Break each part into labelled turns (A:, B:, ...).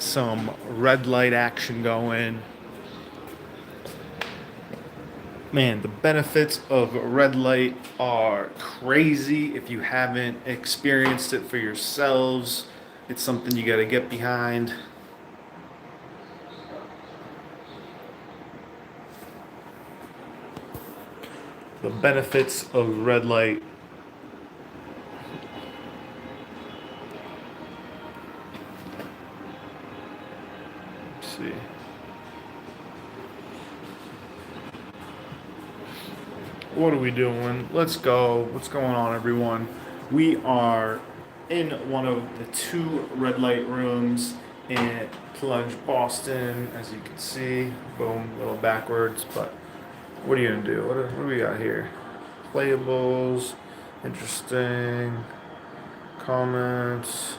A: some red light action going. Man, the benefits of red light are crazy. If you haven't experienced it for yourselves, it's something you got to get behind. The benefits of red light. Let's see. What are we doing? Let's go. What's going on, everyone? We are in one of the two red light rooms in Plunge, Boston. As you can see, boom, a little backwards, but what are you gonna do? What do we got here? Playables, interesting, comments,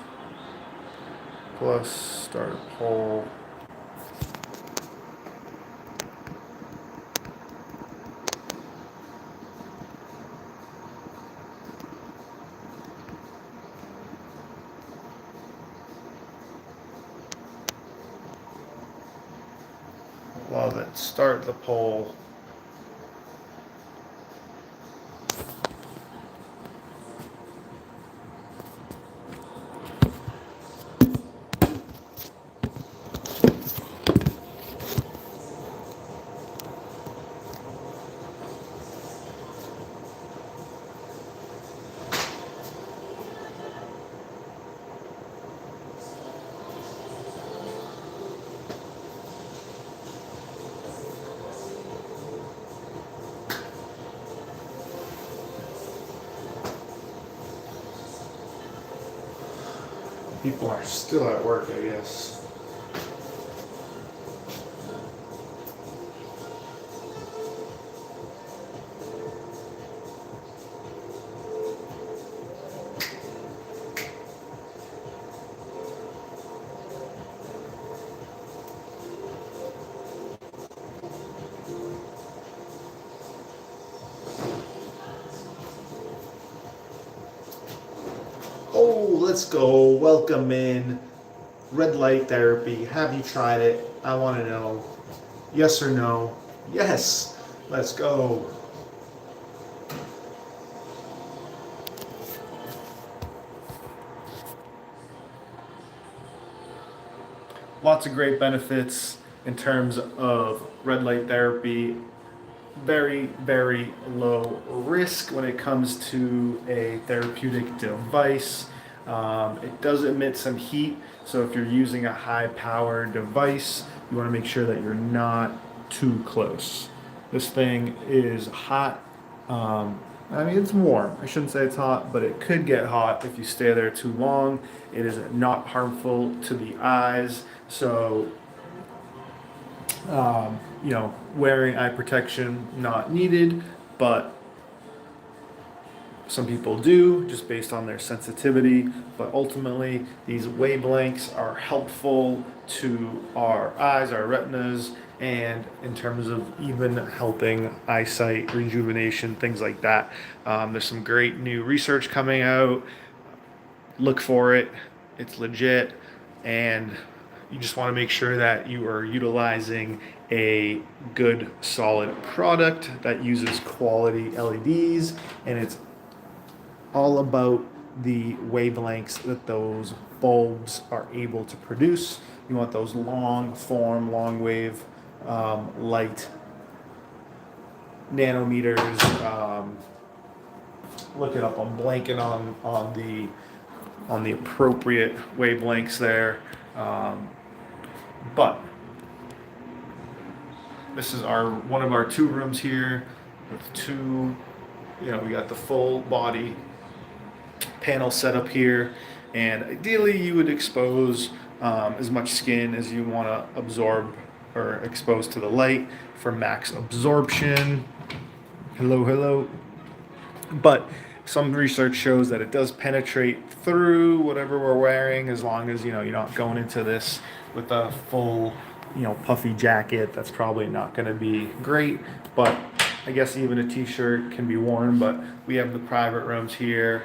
A: plus start a poll. Love it. Start the poll. People are still at work, I guess. Oh, let's go. Welcome in. Red light therapy. Have you tried it? I want to know. Yes or no? Yes. Let's go. Lots of great benefits in terms of red light therapy. Very, very low risk when it comes to a therapeutic device. It does emit some heat, so if you're using a high power device, you want to make sure that you're not too close. This thing is hot. I mean, it's warm. I shouldn't say it's hot, but it could get hot if you stay there too long. It is not harmful to the eyes, so wearing eye protection not needed, but some people do just based on their sensitivity. But ultimately, these wavelengths are helpful to our eyes, our retinas, and in terms of even helping eyesight rejuvenation, things like that. There's some great new research coming out. Look for it, it's legit, and you just want to make sure that you are utilizing a good solid product that uses quality LEDs, and it's all about the wavelengths that those bulbs are able to produce. You want those long form, long wave light nanometers. Look it up. I'm blanking on the appropriate wavelengths there. But this is our one of our two rooms here with two, we got the full body panel set up here, and ideally you would expose as much skin as you want to absorb or expose to the light for max absorption. Hello. But some research shows that it does penetrate through whatever we're wearing, as long as you're not going into this with a full puffy jacket. That's probably not going to be great, but I guess even a t-shirt can be worn. But we have the private rooms here.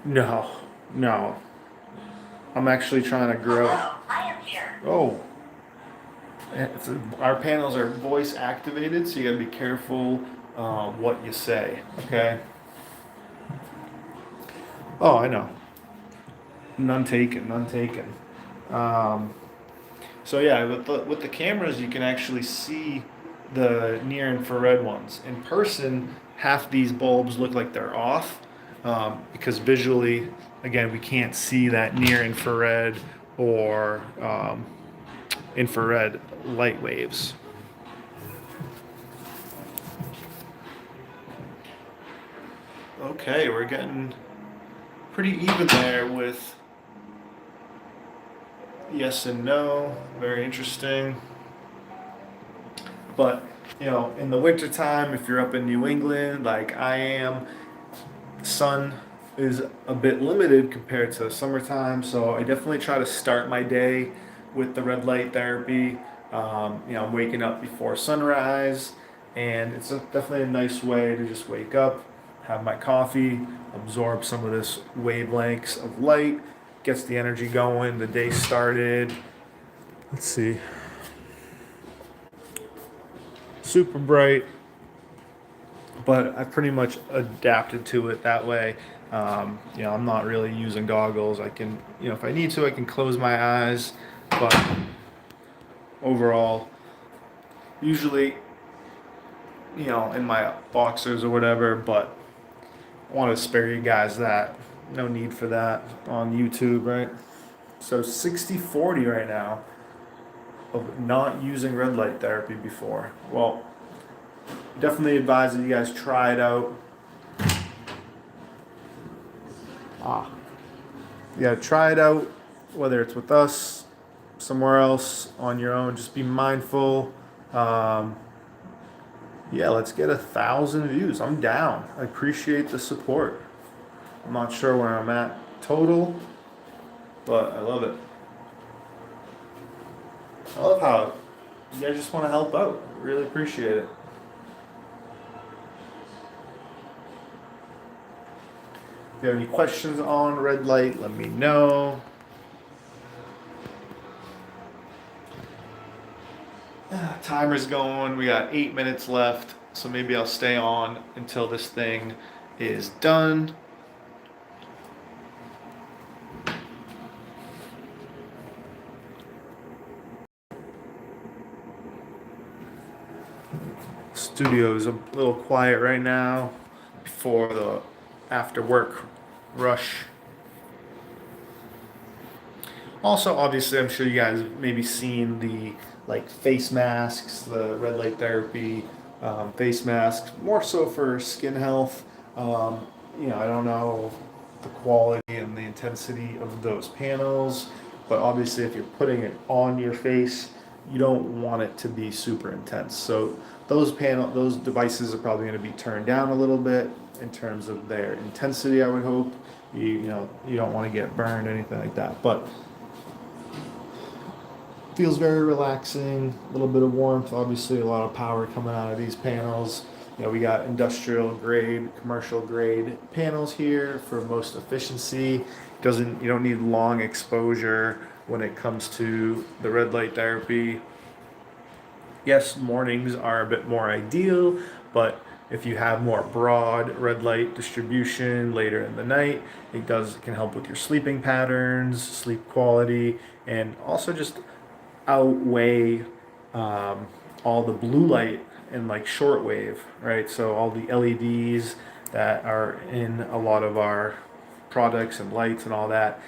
A: No, I'm actually trying to grow. Oh, our panels are voice activated, so you gotta be careful what you say. Okay. Oh, I know. None taken. None taken. Um, so yeah, with the cameras, you can actually see the near infrared ones. In person, half these bulbs look like they're off because visually, again, we can't see that near infrared or infrared light waves. Okay, we're getting pretty even there with yes and no. Very interesting. But, in the wintertime, if you're up in New England, like I am, sun is a bit limited compared to summertime. So I definitely try to start my day with the red light therapy. I'm waking up before sunrise, and it's definitely a nice way to just wake up, have my coffee, absorb some of this wavelengths of light, gets the energy going, the day started. Let's see. Super bright, but I pretty much adapted to it that way. I'm not really using goggles. I can, if I need to, I can close my eyes, but overall, usually, in my boxers or whatever, but I want to spare you guys that. No need for that on YouTube, right? So 60/40 right now of not using red light therapy before. Well, definitely advise that you guys try it out. You gotta try it out, whether it's with us, somewhere else, on your own. Just be mindful. Um, yeah, let's get 1,000 views. I'm down. I appreciate the support. I'm not sure where I'm at total, but I love it. I love how you guys just want to help out. Really appreciate it. If you have any questions on red light, let me know. Timer's going. We got 8 minutes left, so maybe I'll stay on until this thing is done. Studio is a little quiet right now before the after work rush. Also, obviously, I'm sure you guys maybe seen the like face masks, the red light therapy face masks, more so for skin health. I don't know the quality and the intensity of those panels, but obviously, if you're putting it on your face, you don't want it to be super intense. So those devices are probably going to be turned down a little bit in terms of their intensity. I would hope you don't want to get burned or anything like that, but feels very relaxing, a little bit of warmth, obviously a lot of power coming out of these panels. We got industrial grade, commercial grade panels here for most efficiency. You don't need long exposure when it comes to the red light therapy. Yes, mornings are a bit more ideal, but if you have more broad red light distribution later in the night, it can help with your sleeping patterns, sleep quality, and also just outweigh all the blue light and like shortwave, right? So all the LEDs that are in a lot of our products and lights and all that,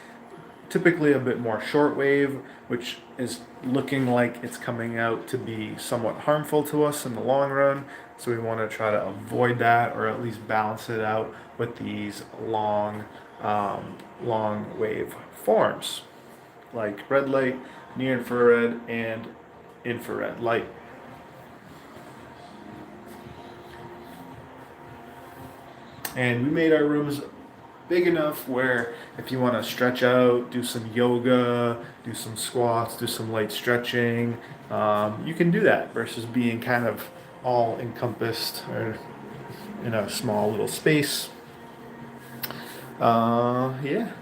A: typically a bit more shortwave, which is looking like it's coming out to be somewhat harmful to us in the long run. So we want to try to avoid that, or at least balance it out with these long wave forms like red light, near infrared, and infrared light. And we made our rooms big enough where if you want to stretch out, do some yoga, do some squats, do some light stretching, you can do that versus being kind of all encompassed or in a small little space. Yeah.